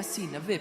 80-90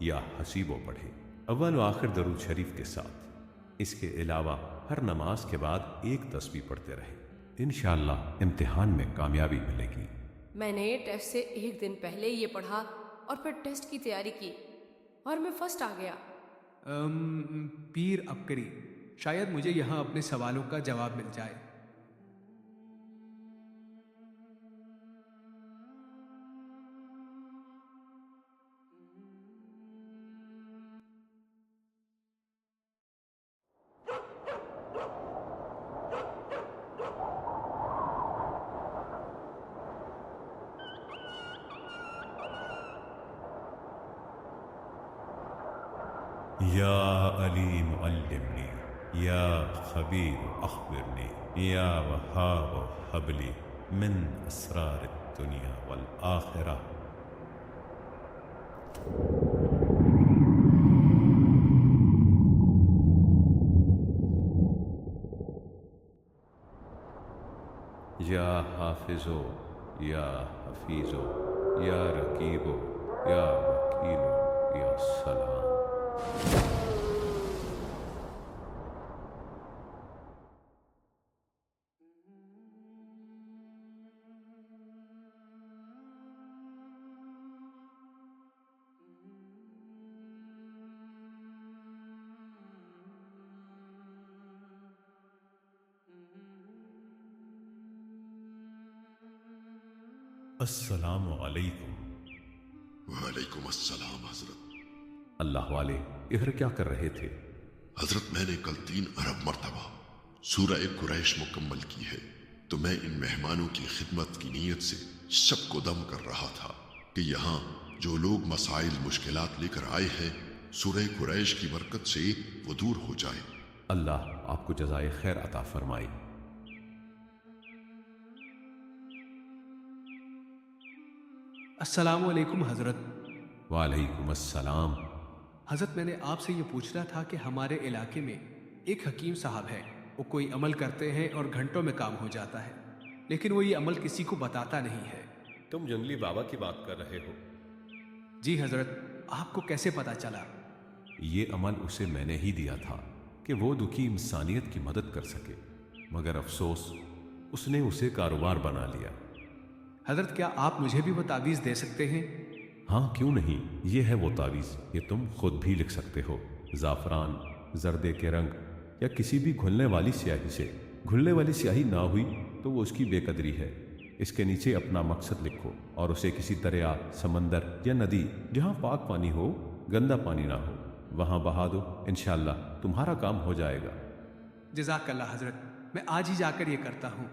یا حسیب و پڑھے، اول و آخر درود شریف کے ساتھ۔ اس کے علاوہ ہر نماز کے بعد ایک تسبیح پڑھتے رہے، انشاءاللہ امتحان میں کامیابی ملے گی۔ میں نے ٹیسٹ سے ایک دن پہلے یہ پڑھا اور پھر ٹیسٹ کی تیاری کی اور میں فرسٹ آ گیا۔ پیر عبقری، شاید مجھے یہاں اپنے سوالوں کا جواب مل جائے۔ یا علیم علمنی، یا خبیر اخبرنی، یا وہاب حبلی من اسرار الدنیا والآخرہ۔ یا حافظو، یا حفیظو، یا رقیبو، یا وکیلو، یا سلام۔ السلام علیکم۔ وعلیکم السلام حضرت۔ اللہ والے ادھر کیا کر رہے تھے؟ حضرت میں نے کل 3 ارب مرتبہ سورہ قریش مکمل کی ہے، تو میں ان مہمانوں کی خدمت کی نیت سے سب کو دم کر رہا تھا کہ یہاں جو لوگ مسائل مشکلات لے کر آئے ہیں سورہ قریش کی برکت سے وہ دور ہو جائے۔ اللہ آپ کو جزائے خیر عطا فرمائے۔ السلام علیکم حضرت۔ وعلیکم السلام۔ حضرت میں نے آپ سے یہ پوچھنا تھا کہ ہمارے علاقے میں ایک حکیم صاحب ہے، وہ کوئی عمل کرتے ہیں اور گھنٹوں میں کام ہو جاتا ہے، لیکن وہ یہ عمل کسی کو بتاتا نہیں ہے۔ تم جنگلی بابا کی بات کر رہے ہو؟ جی حضرت، آپ کو کیسے پتا چلا؟ یہ عمل اسے میں نے ہی دیا تھا کہ وہ دکھی انسانیت کی مدد کر سکے، مگر افسوس اس نے اسے کاروبار بنا لیا۔ حضرت کیا آپ مجھے بھی وہ تعویذ دے سکتے ہیں؟ ہاں کیوں نہیں، یہ ہے وہ تعویذ، یہ تم خود بھی لکھ سکتے ہو۔ زعفران، زردے کے رنگ یا کسی بھی گھلنے والی سیاہی سے۔ گھلنے والی سیاہی نہ ہوئی تو وہ اس کی بے قدری ہے۔ اس کے نیچے اپنا مقصد لکھو اور اسے کسی دریا، سمندر یا ندی جہاں پاک پانی ہو، گندا پانی نہ ہو، وہاں بہا دو، انشاءاللہ تمہارا کام ہو جائے گا۔ جزاک اللہ حضرت، میں آج ہی جا کر یہ کرتا ہوں۔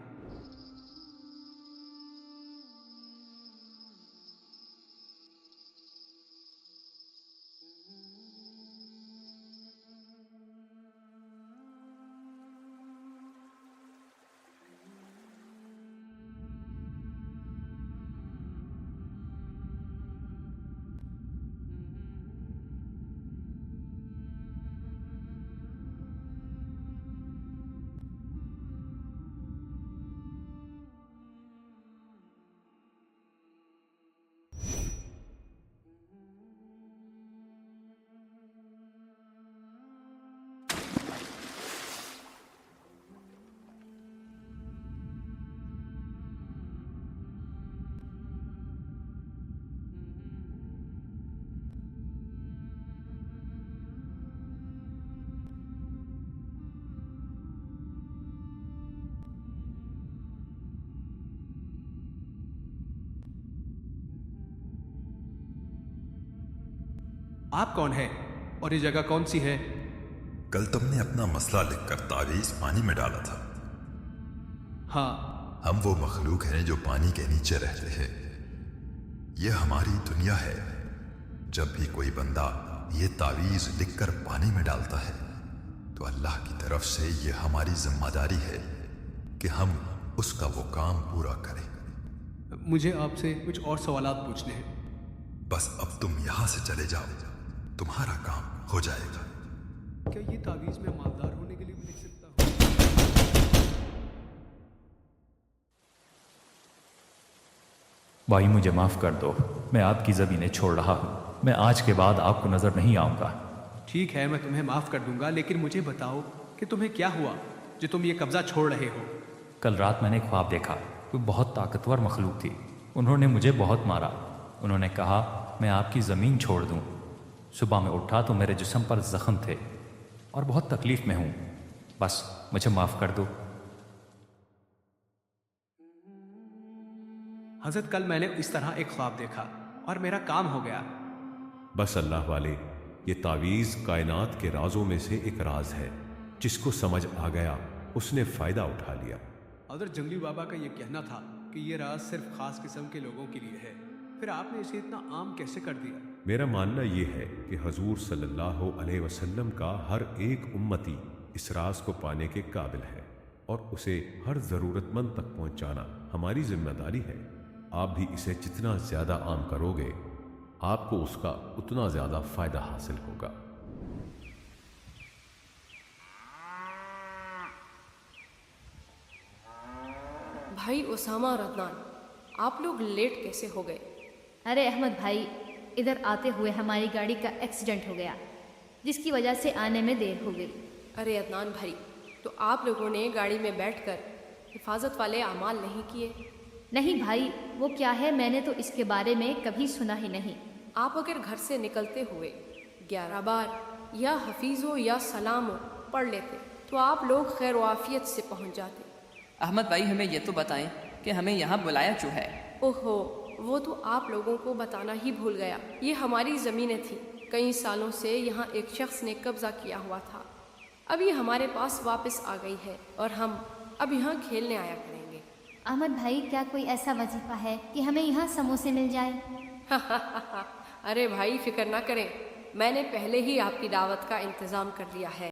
آپ کون ہیں اور یہ جگہ کون سی ہے؟ کل تم نے اپنا مسئلہ لکھ کر تعویذ پانی میں ڈالا تھا۔ ہاں، ہم وہ مخلوق ہیں جو پانی کے نیچے رہتے ہیں۔ یہ ہماری دنیا ہے۔ جب بھی کوئی بندہ یہ تعویذ لکھ کر پانی میں ڈالتا ہے تو اللہ کی طرف سے یہ ہماری ذمہ داری ہے کہ ہم اس کا وہ کام پورا کریں۔ مجھے آپ سے کچھ اور سوالات پوچھنے ہیں۔ بس اب تم یہاں سے چلے جاؤ، تمہارا کام ہو جائے گا۔ کیا یہ تعویذ میں مالدار ہونے کے لیے بھی لکھ سکتا ہوں؟ بھائی مجھے معاف کر دو، میں آپ کی زمینیں چھوڑ رہا ہوں۔ میں آج کے بعد آپ کو نظر نہیں آؤں گا۔ ٹھیک ہے، میں تمہیں معاف کر دوں گا، لیکن مجھے بتاؤ کہ تمہیں کیا ہوا جو تم یہ قبضہ چھوڑ رہے ہو؟ کل رات میں نے خواب دیکھا، کوئی بہت طاقتور مخلوق تھی، انہوں نے مجھے بہت مارا، انہوں نے کہا میں آپ کی زمین چھوڑ دوں۔ صبح میں اٹھا تو میرے جسم پر زخم تھے اور بہت تکلیف میں ہوں، بس مجھے معاف کر دو۔ حضرت کل میں نے اس طرح ایک خواب دیکھا اور میرا کام ہو گیا۔ بس اللہ والے، یہ تعویذ کائنات کے رازوں میں سے ایک راز ہے، جس کو سمجھ آ گیا اس نے فائدہ اٹھا لیا۔ حضرت جنگلی بابا کا یہ کہنا تھا کہ یہ راز صرف خاص قسم کے لوگوں کے لیے ہے، پھر آپ نے اسے اتنا عام کیسے کر دیا؟ میرا ماننا یہ ہے کہ حضور صلی اللہ علیہ وسلم کا ہر ایک امتی اس راز کو پانے کے قابل ہے، اور اسے ہر ضرورت مند تک پہنچانا ہماری ذمہ داری ہے۔ آپ بھی اسے جتنا زیادہ عام کرو گے، آپ کو اس کا اتنا زیادہ فائدہ حاصل ہوگا۔ بھائی اسامہ اور عدنان، آپ لوگ لیٹ کیسے ہو گئے؟ ارے احمد بھائی، ادھر آتے ہوئے ہماری گاڑی کا ایکسیڈنٹ ہو گیا، جس کی وجہ سے آنے میں دیر ہو گئی۔ ارے عدنان بھائی، تو آپ لوگوں نے گاڑی میں بیٹھ کر حفاظت والے اعمال نہیں کیے؟ نہیں بھائی، وہ کیا ہے، میں نے تو اس کے بارے میں کبھی سنا ہی نہیں۔ آپ اگر گھر سے نکلتے ہوئے 11 بار یا حفیظ ہو یا سلام ہو پڑھ لیتے تو آپ لوگ خیر و عافیت سے پہنچ جاتے۔ احمد بھائی ہمیں یہ تو بتائیں کہ ہمیں یہاں بلایا کیوں ہے؟ اوہو، وہ تو آپ لوگوں کو بتانا ہی بھول گیا، یہ ہماری زمینیں تھیں، کئی سالوں سے یہاں ایک شخص نے قبضہ کیا ہوا تھا، اب یہ ہمارے پاس واپس آ گئی ہے اور ہم اب یہاں کھیلنے آیا کریں گے۔ احمد بھائی، کیا کوئی ایسا وظیفہ ہے کہ ہمیں یہاں سموسے مل جائے؟ ارے بھائی فکر نہ کریں، میں نے پہلے ہی آپ کی دعوت کا انتظام کر لیا ہے۔